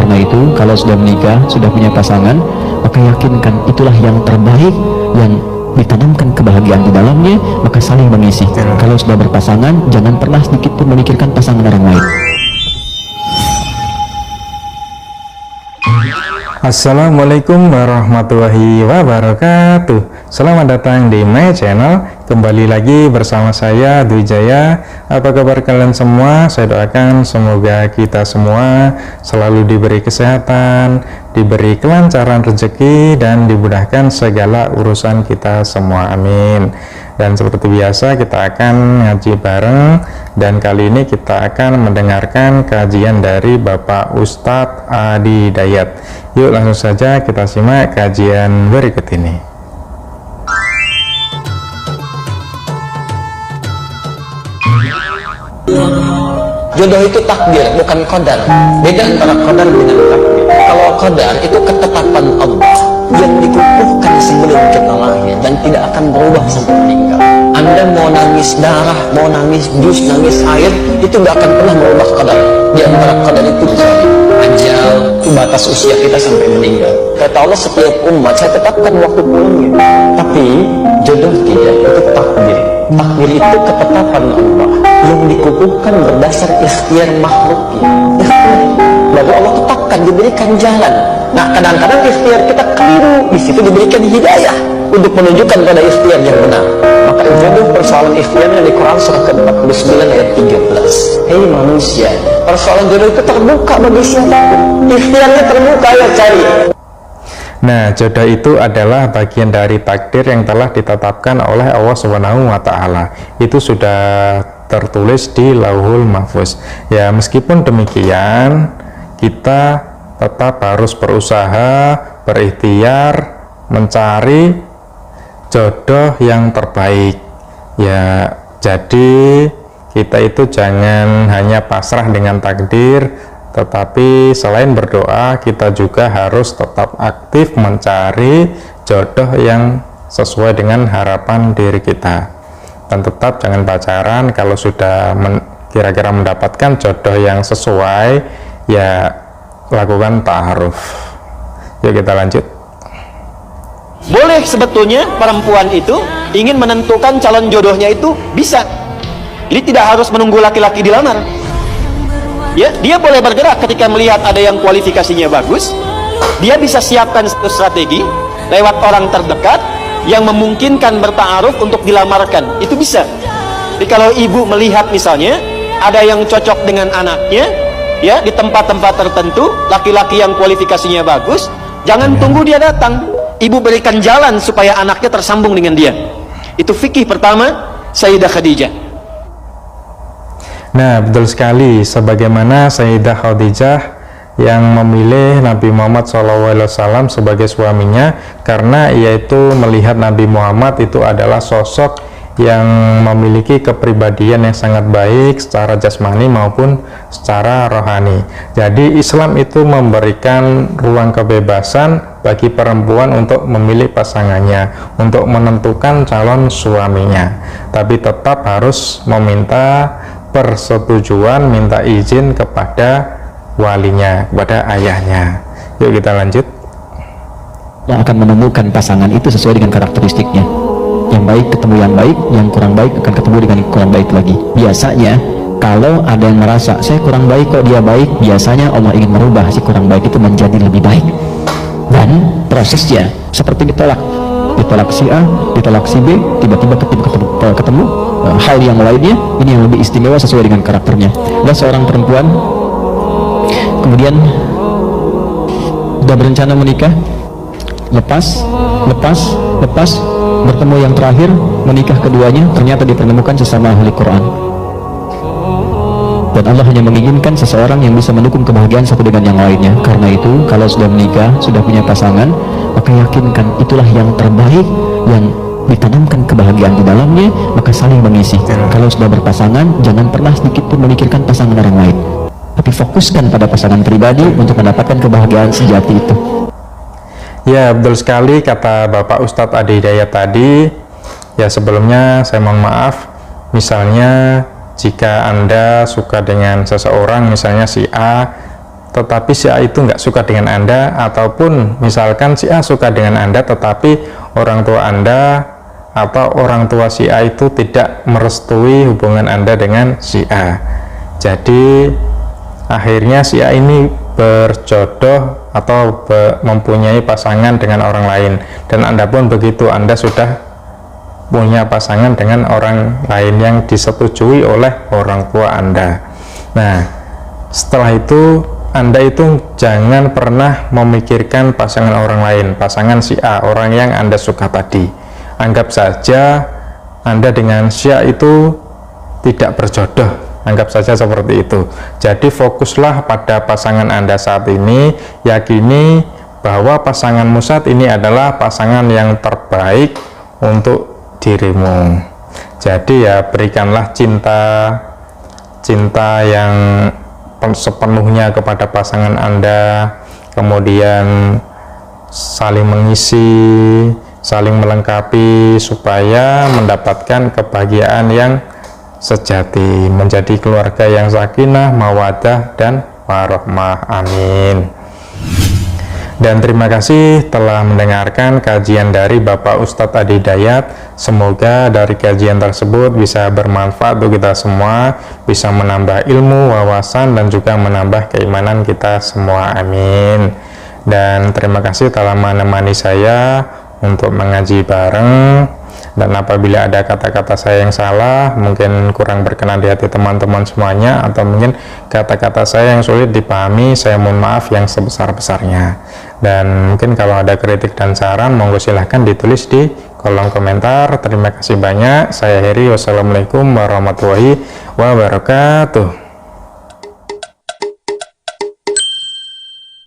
Karena itu, kalau sudah menikah, sudah punya pasangan, maka yakinkan itulah yang terbaik, yang ditanamkan kebahagiaan di dalamnya, maka saling mengisi. Kalau sudah berpasangan, jangan pernah sedikit pun memikirkan pasangan orang lain. Assalamualaikum warahmatullahi wabarakatuh. Selamat datang di my channel. Kembali lagi bersama saya Dwi Jaya. Apa kabar kalian semua? Saya doakan semoga kita semua selalu diberi kesehatan, diberi kelancaran rezeki, dan dimudahkan segala urusan kita semua. Amin. Dan seperti biasa kita akan ngaji bareng, dan kali ini kita akan mendengarkan kajian dari Bapak Ustadz Adi Dayat. Yuk langsung saja kita simak kajian berikut ini. Jodoh itu takdir, bukan qadar. Beda antara qadar dengan takdir. Kalau qadar itu ketetapan Allah yang dikukuhkan sebelum kita lahir dan tidak akan berubah sampai meninggal. Anda mau nangis darah, mau nangis jus, nangis air, itu gak akan pernah merubah qadar. Di antara qadar itu ajal, itu batas usia kita sampai meninggal. Kata Allah, setiap umat saya tetapkan waktu pulangnya. Tapi jodoh tidak, itu takdir. Takdir itu ketetapan Allah yang dikukuhkan berdasar ikhtiar makhluknya. Lalu Allah tetapkan, diberikan jalan. Nah, kadang-kadang ikhtiar kita keliru, di situ diberikan hidayah untuk menunjukkan pada ikhtiar yang benar. Maka jodoh persoalan ikhtiarnya di Quran surah ke-49 ayat 13. Hei manusia, persoalan jodoh itu terbuka bagi siapapun. Ikhtiarnya terbuka, ya cari. Nah, jodoh itu adalah bagian dari takdir yang telah ditetapkan oleh Allah Subhanahu wa Ta'ala. Itu sudah tertulis di Lauhul Mahfuz. Ya, meskipun demikian, kita tetap harus berusaha, berikhtiar, mencari jodoh yang terbaik. Ya, jadi kita itu jangan hanya pasrah dengan takdir, tetapi selain berdoa, kita juga harus tetap aktif mencari jodoh yang sesuai dengan harapan diri kita. Dan tetap jangan pacaran kalau sudah kira-kira mendapatkan jodoh yang sesuai, ya lakukan ta'aruf. Yuk kita lanjut. Boleh sebetulnya perempuan itu ingin menentukan calon jodohnya itu bisa. Jadi tidak harus menunggu laki-laki dilamar. Ya, dia boleh bergerak ketika melihat ada yang kualifikasinya bagus. Dia bisa siapkan strategi lewat orang terdekat yang memungkinkan berta'aruf untuk dilamarkan. Itu bisa. Jadi kalau ibu melihat misalnya ada yang cocok dengan anaknya, ya, di tempat-tempat tertentu, laki-laki yang kualifikasinya bagus, jangan tunggu dia datang. Ibu berikan jalan supaya anaknya tersambung dengan dia. Itu fikih pertama Sayyidah Khadijah. Nah, betul sekali, sebagaimana Sayyidah Khadijah yang memilih Nabi Muhammad SAW sebagai suaminya, karena ia itu melihat Nabi Muhammad itu adalah sosok yang memiliki kepribadian yang sangat baik secara jasmani maupun secara rohani. Jadi Islam itu memberikan ruang kebebasan bagi perempuan untuk memilih pasangannya, untuk menentukan calon suaminya, tapi tetap harus meminta persetujuan, minta izin kepada walinya, kepada ayahnya. Yuk kita lanjut. Yang akan menemukan pasangan itu sesuai dengan karakteristiknya. Yang baik ketemu yang baik, yang kurang baik akan ketemu dengan kurang baik lagi. Biasanya kalau ada yang merasa saya kurang baik kok dia baik, biasanya Allah ingin merubah si kurang baik itu menjadi lebih baik. Dan prosesnya seperti ditolak si A, ditolak si B, tiba-tiba ketemu hal yang lainnya, ini yang lebih istimewa sesuai dengan karakternya. Ada seorang perempuan kemudian sudah berencana menikah, lepas bertemu yang terakhir, menikah keduanya, ternyata dipertemukan sesama ahli Quran. Dan Allah hanya menginginkan seseorang yang bisa mendukung kebahagiaan satu dengan yang lainnya. Karena itu, kalau sudah menikah, sudah punya pasangan, maka yakinkan itulah yang terbaik, yang ditanamkan kebahagiaan di dalamnya, maka saling mengisi. Kalau sudah berpasangan, jangan pernah sedikit pun memikirkan pasangan orang lain, tapi fokuskan pada pasangan pribadi untuk mendapatkan kebahagiaan sejati itu. Ya, betul sekali kata Bapak Ustadz Adi Dayat tadi. Ya, sebelumnya saya mohon maaf, misalnya jika Anda suka dengan seseorang, misalnya si A, tetapi si A itu nggak suka dengan Anda, ataupun misalkan si A suka dengan Anda tetapi orang tua Anda atau orang tua si A itu tidak merestui hubungan Anda dengan si A. Jadi akhirnya si A ini berjodoh atau mempunyai pasangan dengan orang lain, dan Anda pun begitu, Anda sudah punya pasangan dengan orang lain yang disetujui oleh orang tua Anda. Nah, setelah itu Anda itu jangan pernah memikirkan pasangan orang lain, pasangan si A, orang yang Anda suka tadi. Anggap saja Anda dengan si A itu tidak berjodoh, anggap saja seperti itu. Jadi fokuslah pada pasangan Anda saat ini, yakini bahwa pasanganmu saat ini adalah pasangan yang terbaik untuk dirimu. Jadi ya berikanlah cinta yang sepenuhnya kepada pasangan Anda, kemudian saling mengisi, saling melengkapi supaya mendapatkan kebahagiaan yang sejati, menjadi keluarga yang sakinah, mawaddah dan warahmah. Amin. Dan terima kasih telah mendengarkan kajian dari Bapak Ustadz Adi Dayat. Semoga dari kajian tersebut bisa bermanfaat untuk kita semua, bisa menambah ilmu, wawasan, dan juga menambah keimanan kita semua. Amin. Dan terima kasih telah menemani saya untuk mengaji bareng. Dan apabila ada kata-kata saya yang salah, mungkin kurang berkenan di hati teman-teman semuanya, atau mungkin kata-kata saya yang sulit dipahami, saya mohon maaf yang sebesar-besarnya. Dan mungkin kalau ada kritik dan saran, monggo silahkan ditulis di kolom komentar. Terima kasih banyak. Saya Heri. Wassalamualaikum warahmatullahi wabarakatuh.